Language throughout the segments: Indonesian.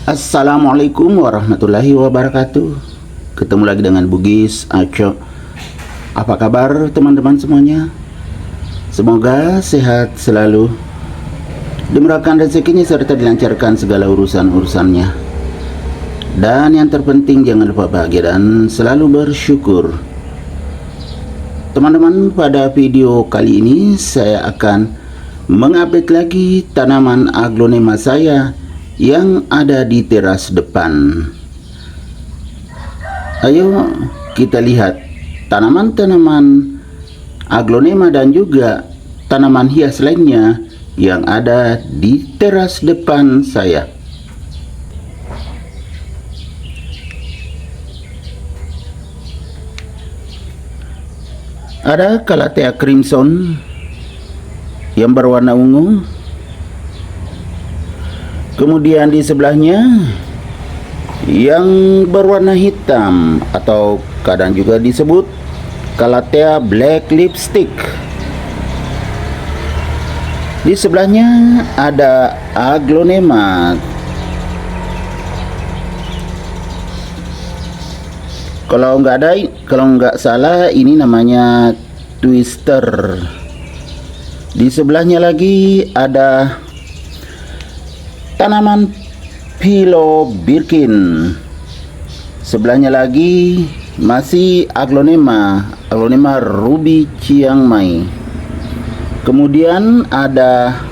Assalamualaikum warahmatullahi wabarakatuh. Ketemu lagi dengan Bugis Aco. Apa kabar teman-teman semuanya? Semoga sehat selalu, dimurahkan rezekinya serta dilancarkan segala urusan-urusannya. Dan yang terpenting jangan lupa bahagia dan selalu bersyukur. Teman-teman, pada video kali ini saya akan mengupdate lagi tanaman aglonema saya yang ada di teras depan. Ayo kita lihat tanaman-tanaman aglonema dan juga tanaman hias lainnya yang ada di teras depan saya. Ada Calathea crimson yang berwarna ungu. Kemudian di sebelahnya yang berwarna hitam atau kadang juga disebut Calathea black lipstick. Di sebelahnya ada aglonema. Kalau nggak salah ini namanya twister. Di sebelahnya lagi ada tanaman Philo Birkin. Sebelahnya lagi masih aglonema Ruby Chiang Mai. Kemudian ada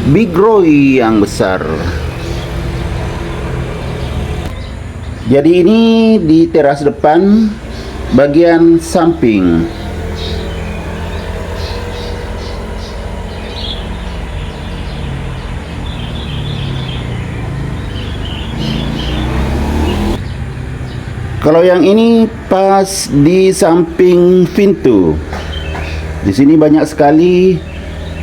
Big Roy yang besar. Jadi ini di teras depan bagian samping. Kalau yang ini pas di samping pintu. Di sini banyak sekali.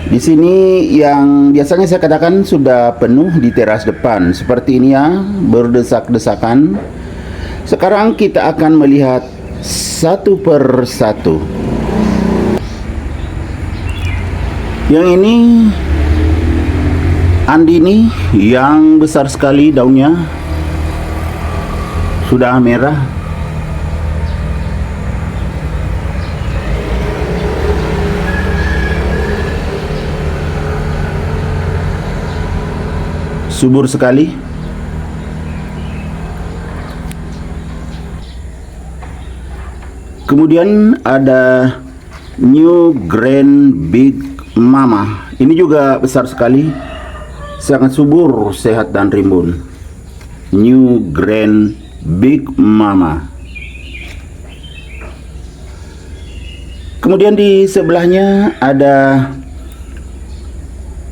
Di sini yang biasanya saya katakan sudah penuh di teras depan. Seperti ini ya, berdesak-desakan. Sekarang kita akan melihat satu per satu. Yang ini Andini yang besar sekali daunnya. Sudah merah. Subur sekali. Kemudian ada New Grand Big Mama. Ini juga besar sekali. Sangat subur, sehat dan rimbun. New Grand Big Mama. Kemudian di sebelahnya ada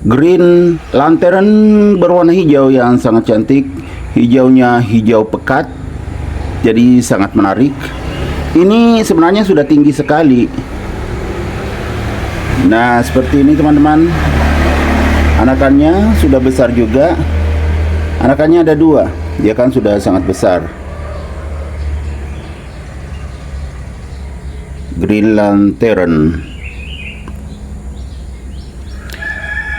Green Lantern berwarna hijau yang sangat cantik. Hijaunya hijau pekat, jadi sangat menarik. Ini sebenarnya sudah tinggi sekali. Nah, seperti ini teman-teman. Anakannya sudah besar juga. Anakannya ada 2. Dia kan sudah sangat besar. Green Lantern.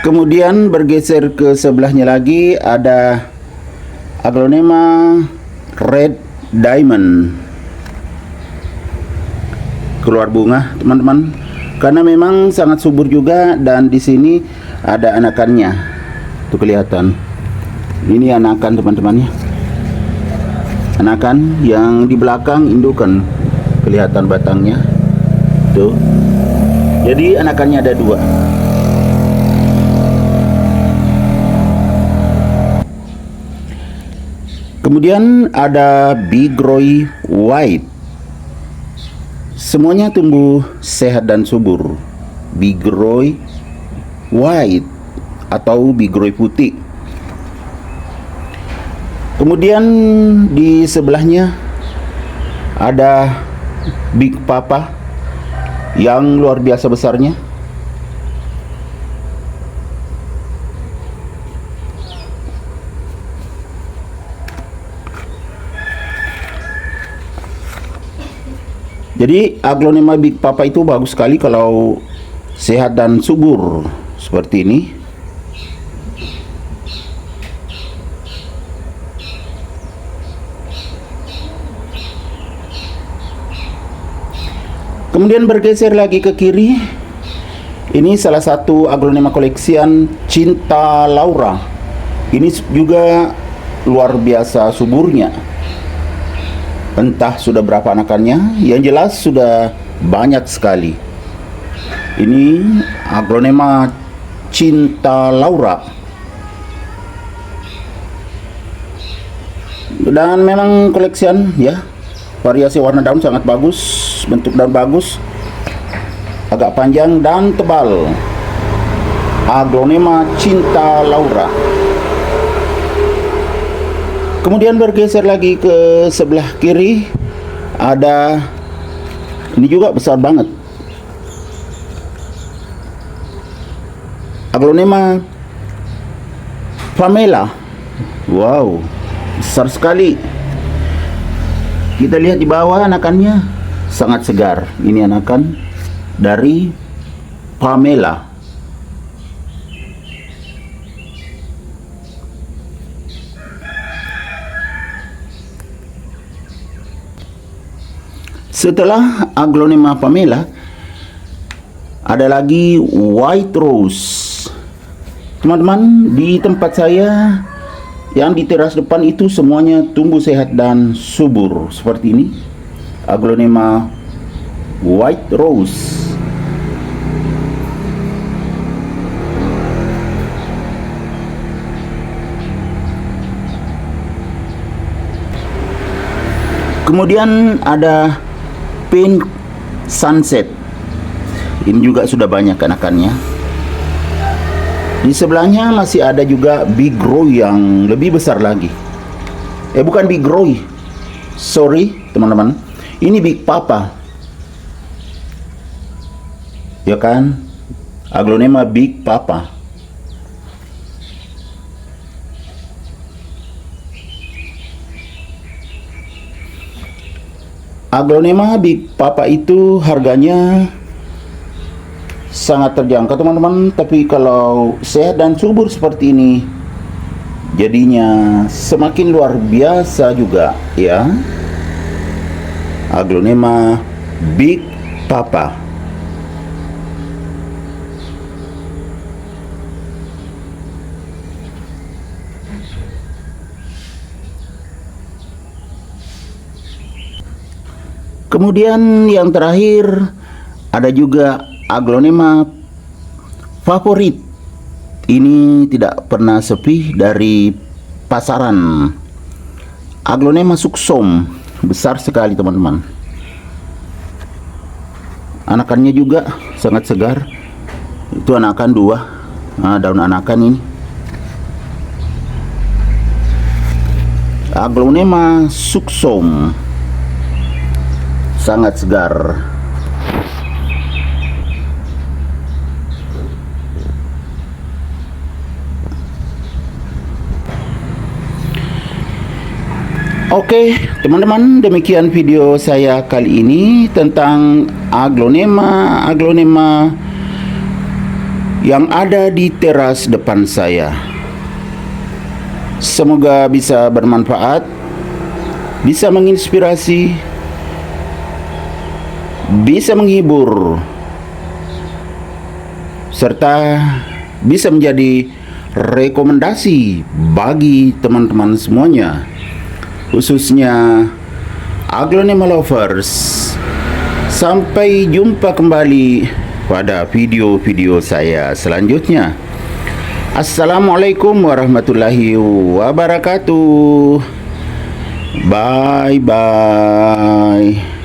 Kemudian bergeser ke sebelahnya lagi ada aglonema Red Diamond. Keluar bunga, teman-teman. Karena memang sangat subur juga, dan di sini ada anakannya. Tuh kelihatan. Ini anakan teman-temannya. Anakan yang di belakang indukan. Kelihatan batangnya. Tuh. Jadi anakannya ada 2. Kemudian ada Big Roy White. Semuanya tumbuh sehat dan subur. Big Roy White atau Big Roy putih. Kemudian di sebelahnya ada Big Papa yang luar biasa besarnya. Jadi aglonema Big Papa itu bagus sekali kalau sehat dan subur seperti ini. Kemudian bergeser lagi ke kiri. Ini salah satu aglonema koleksian Cinta Laura. Ini juga luar biasa suburnya. Entah sudah berapa anakannya, yang jelas sudah banyak sekali. Ini aglonema Cinta Laura. Dan memang koleksian ya, variasi warna daun sangat bagus, bentuk daun bagus, agak panjang dan tebal. Aglonema Cinta Laura. Kemudian bergeser lagi ke sebelah kiri, ada ini juga besar banget, aglonema Pamela. Wow, besar sekali. Kita lihat di bawah anakannya, sangat segar. Ini anakan dari Pamela. Setelah aglonema Pamela, ada lagi White Rose. Teman-teman, di tempat saya yang di teras depan itu semuanya tumbuh sehat dan subur seperti ini. Aglonema White Rose. Kemudian ada Pink Sunset. Ini juga sudah banyak anakannya. Di sebelahnya masih ada juga Big Roy yang lebih besar lagi. Bukan Big Roy. Sorry, teman-teman. Ini Big Papa. Ya kan? Aglonema Big Papa. Aglonema Big Papa itu harganya sangat terjangkau, teman-teman. Tapi kalau sehat dan subur seperti ini, jadinya semakin luar biasa juga ya. Aglonema Big Papa. Kemudian yang terakhir ada juga aglonema favorit. Ini tidak pernah sepi dari pasaran. Aglonema Suksom, besar sekali teman-teman. Anakannya juga sangat segar. Itu anakan dua. Nah, daun anakan ini. Aglonema Suksom, sangat segar. Oke, teman-teman, demikian video saya kali ini tentang aglonema yang ada di teras depan saya. Semoga bisa bermanfaat, bisa menginspirasi, bisa menghibur, serta bisa menjadi rekomendasi bagi teman-teman semuanya, khususnya aglonema lovers. Sampai jumpa kembali pada video-video saya selanjutnya. Assalamualaikum warahmatullahi wabarakatuh. Bye bye.